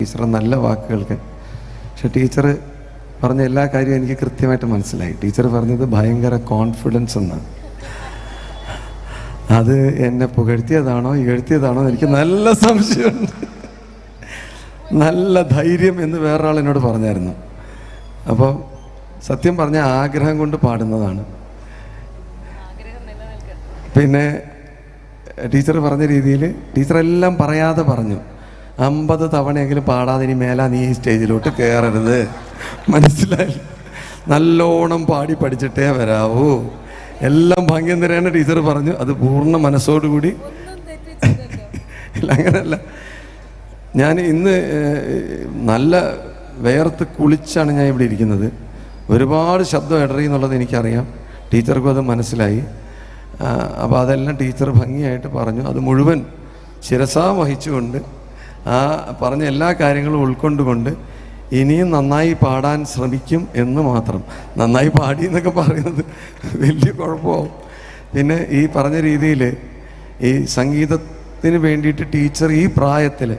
ടീച്ചറെ നല്ല വാക്കുകൾക്ക്. പക്ഷെ ടീച്ചർ പറഞ്ഞ എല്ലാ കാര്യവും എനിക്ക് കൃത്യമായിട്ട് മനസ്സിലായി. ടീച്ചർ പറഞ്ഞത് ഭയങ്കര കോൺഫിഡൻസ് എന്നാണ്. അത് എന്നെ പുകഴ്ത്തിയതാണോ ഇകഴ്ത്തിയതാണോ എനിക്ക് നല്ല സംശയമുണ്ട്. നല്ല ധൈര്യം എന്ന് വേറൊരാൾ എന്നോട് പറഞ്ഞായിരുന്നു. അപ്പോൾ സത്യം പറഞ്ഞ ആഗ്രഹം കൊണ്ട് പാടുന്നതാണ്. പിന്നെ ടീച്ചർ പറഞ്ഞ രീതിയിൽ ടീച്ചറെല്ലാം പറയാതെ പറഞ്ഞു, 50 തവണയെങ്കിലും പാടാതെ ഇനി മേലാ നീ ഈ സ്റ്റേജിലോട്ട് കയറരുത്, മനസ്സിലായി? നല്ലോണം പാടി പഠിച്ചിട്ടേ വരാവൂ. എല്ലാം ഭാഗ്യം തരാണ് ടീച്ചർ പറഞ്ഞു. അത് പൂർണ്ണ മനസ്സോടുകൂടി. അങ്ങനെയല്ല, ഞാൻ ഇന്ന് നല്ല വേർത്ത് കുളിച്ചാണ് ഞാൻ ഇവിടെ ഇരിക്കുന്നത്. ഒരുപാട് ശബ്ദം ഇടറി എന്നുള്ളത് എനിക്കറിയാം, ടീച്ചർക്കും അത് മനസ്സിലായി. അപ്പോൾ അതെല്ലാം ടീച്ചർ ഭംഗിയായിട്ട് പറഞ്ഞു. അത് മുഴുവൻ ശിരസാ വഹിച്ചുകൊണ്ട് ആ പറഞ്ഞ എല്ലാ കാര്യങ്ങളും ഉൾക്കൊണ്ടുകൊണ്ട് ഇനിയും നന്നായി പാടാൻ ശ്രമിക്കും എന്ന് മാത്രം. നന്നായി പാടി എന്നൊക്കെ പറയുന്നത് വലിയ കുഴപ്പമാവും. പിന്നെ ഈ പറഞ്ഞ രീതിയിൽ ഈ സംഗീതത്തിന് വേണ്ടിയിട്ട് ടീച്ചർ ഈ പ്രായത്തിൽ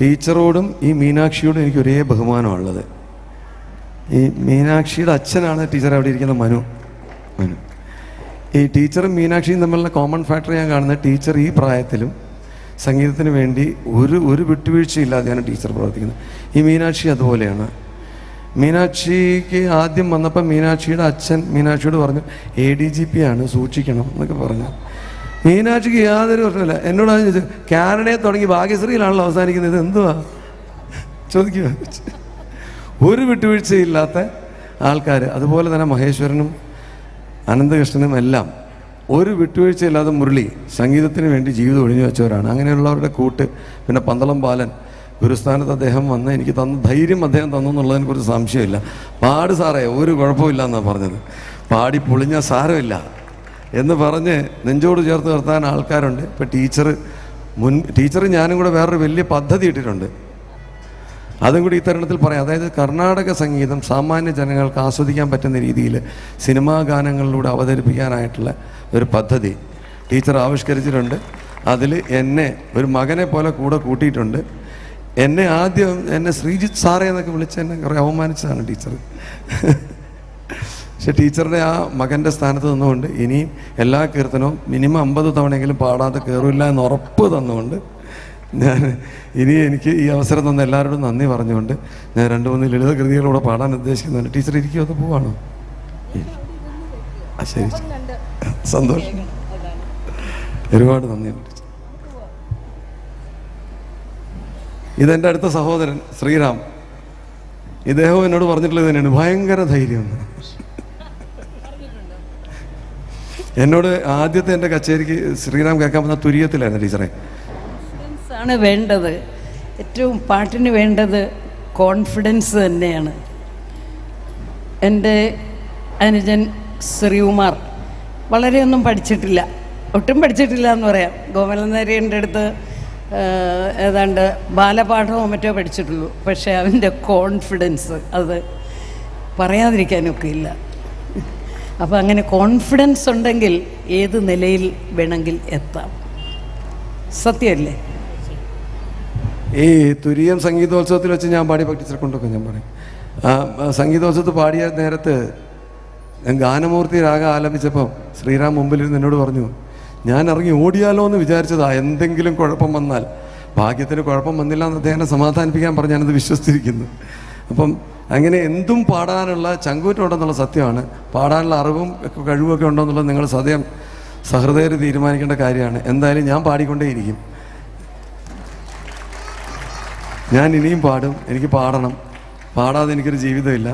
ടീച്ചറോടും ഈ മീനാക്ഷിയോടും എനിക്ക് ഒരേ ബഹുമാനമുള്ളത്. ഈ മീനാക്ഷിയുടെ അച്ഛനാണ് ടീച്ചർ അവിടെ ഇരിക്കുന്ന മനു. ഈ ടീച്ചറും മീനാക്ഷിയും തമ്മിലുള്ള കോമൺ ഫാക്ടർ ഞാൻ കാണുന്നത്, ടീച്ചർ ഈ പ്രായത്തിലും സംഗീതത്തിന് വേണ്ടി ഒരു വിട്ടുവീഴ്ചയില്ലാതെയാണ് ടീച്ചർ പ്രവർത്തിക്കുന്നത്. ഈ മീനാക്ഷി അതുപോലെയാണ്. മീനാക്ഷിക്ക് ആദ്യം വന്നപ്പോൾ മീനാക്ഷിയുടെ അച്ഛൻ മീനാക്ഷിയോട് പറഞ്ഞു, ADGP ആണ്, സൂക്ഷിക്കണം എന്നൊക്കെ പറഞ്ഞു. മീനാക്ഷിക്ക് യാതൊരു പ്രശ്നമില്ല. എന്നോടാണ് ചോദിച്ചത്, കാനഡയെ തുടങ്ങി ഭാഗ്യശ്രീയിലാണല്ലോ അവസാനിക്കുന്നത്, ഇത് എന്തുവാ ചോദിക്കുക. ഒരു വിട്ടുവീഴ്ചയില്ലാത്ത ആൾക്കാർ. അതുപോലെ തന്നെ മഹേശ്വരനും അനന്തകൃഷ്ണനും എല്ലാം ഒരു വിട്ടുവീഴ്ചയില്ലാതെ മുരളി സംഗീതത്തിന് വേണ്ടി ജീവിതം ഒഴിഞ്ഞു വെച്ചവരാണ്. അങ്ങനെയുള്ളവരുടെ കൂട്ട്. പിന്നെ പന്തളം ബാലൻ ഗുരുസ്ഥാനത്ത് അദ്ദേഹം വന്ന് എനിക്ക് തന്ന ധൈര്യം അദ്ദേഹം തന്നു എന്നുള്ളതിനെ കുറിച്ച് സംശയമില്ല. പാട് സാറേ, ഒരു കുഴപ്പമില്ല എന്നാണ് പറഞ്ഞത്. പാടി പൊളിഞ്ഞ സാരമില്ല എന്ന് പറഞ്ഞ് നെഞ്ചോട് ചേർത്ത് നിർത്താൻ ആൾക്കാരുണ്ട്. ഇപ്പം ടീച്ചർ ഞാനും കൂടെ വേറൊരു വലിയ പദ്ധതി ഇട്ടിട്ടുണ്ട്. അതും കൂടി ഈ തരുണത്തിൽ പറയാം. അതായത് കർണാടക സംഗീതം സാമാന്യ ജനങ്ങൾക്ക് ആസ്വദിക്കാൻ പറ്റുന്ന രീതിയിൽ സിനിമാ ഗാനങ്ങളിലൂടെ അവതരിപ്പിക്കാനായിട്ടുള്ള ഒരു പദ്ധതി ടീച്ചർ ആവിഷ്കരിച്ചിട്ടുണ്ട്. അതിൽ എന്നെ ഒരു മകനെ പോലെ കൂടെ കൂട്ടിയിട്ടുണ്ട്. എന്നെ ശ്രീജിത്ത് സാറേ എന്നൊക്കെ വിളിച്ച് എന്നെ കുറേ അവമാനിച്ചതാണ് ടീച്ചർ. പക്ഷെ ടീച്ചറുടെ ആ മകൻ്റെ സ്ഥാനത്ത് നിന്നുകൊണ്ട് ഇനിയും എല്ലാ കീർത്തനവും മിനിമം 50 തവണയെങ്കിലും പാടാതെ കയറില്ല എന്ന് ഉറപ്പ് തന്നുകൊണ്ട് ഞാൻ എനിക്ക് ഈ അവസരം തന്ന എല്ലാവരോടും നന്ദി പറഞ്ഞുകൊണ്ട് ഞാൻ 2-3 ലളിത കൃതികളൂടെ പാടാൻ ഉദ്ദേശിക്കുന്നുണ്ട്. ടീച്ചർ ഇരിക്കുമോ അതോ പോവാണോ? ശരി, സന്തോഷം, ഒരുപാട് നന്ദിയുണ്ട്. ഇതെൻ്റെ അടുത്ത സഹോദരൻ ശ്രീറാം. ഇദ്ദേഹവും എന്നോട് പറഞ്ഞിട്ടുള്ളത് തന്നെയാണ്, ഭയങ്കര ധൈര്യം. എന്നോട് ആദ്യത്തെ എൻ്റെ കച്ചേരിക്ക് ശ്രീറാം കേൾക്കാൻ വന്ന തുര്യത്തിലായിരുന്നു ടീച്ചറെ. ആണ് വേണ്ടത്. ഏറ്റവും പാട്ടിന് വേണ്ടത് കോൺഫിഡൻസ് തന്നെയാണ്. എൻ്റെ അനുജൻ ശ്രീകുമാർ വളരെയൊന്നും പഠിച്ചിട്ടില്ല, ഒട്ടും പഠിച്ചിട്ടില്ല എന്ന് പറയാം. ഗോപാലൻ നായരുടെ അടുത്ത് ഏതാണ്ട് ബാലപാഠമോ മറ്റോ പഠിച്ചിട്ടുള്ളൂ. പക്ഷേ അവൻ്റെ കോൺഫിഡൻസ് അത് പറയാതിരിക്കാനൊക്കെ ഇല്ല. അപ്പോൾ അങ്ങനെ കോൺഫിഡൻസ് ഉണ്ടെങ്കിൽ ഏത് നിലയിൽ വേണമെങ്കിൽ എത്താം. സത്യമല്ലേ? ഈ തുരീയം സംഗീതോത്സവത്തിൽ വെച്ച് ഞാൻ പാടിയ ടീച്ചറെ കൊണ്ടൊക്കെ ഞാൻ പറയും. സംഗീതോത്സവത്തിൽ പാടിയ നേരത്ത് ഗാനമൂർത്തി രാഗം ആലപിച്ചപ്പോൾ ശ്രീറാം മുമ്പിലിരുന്ന് എന്നോട് പറഞ്ഞു, ഞാൻ ഇറങ്ങി ഓടിയാലോ എന്ന് വിചാരിച്ചതാ, എന്തെങ്കിലും കുഴപ്പം വന്നാൽ. ഭാഗ്യത്തിന് കുഴപ്പം വന്നില്ല എന്ന് അദ്ദേഹം സമാധാനിപ്പിക്കാൻ പറഞ്ഞ് ഞാനത് വിശ്വസിച്ചിരിക്കുന്നു. അപ്പം അങ്ങനെ എന്തും പാടാനുള്ള ചങ്കൂറ്റുണ്ടെന്നുള്ള സത്യമാണ്. പാടാനുള്ള അറിവും കഴിവൊക്കെ ഉണ്ടോ എന്നുള്ളത് നിങ്ങൾ സഹൃദയർ തീരുമാനിക്കേണ്ട കാര്യമാണ്. എന്തായാലും ഞാൻ പാടിക്കൊണ്ടേയിരിക്കും. ഞാൻ ഇനിയും പാടും. എനിക്ക് പാടണം. പാടാതെ എനിക്കൊരു ജീവിതമില്ല.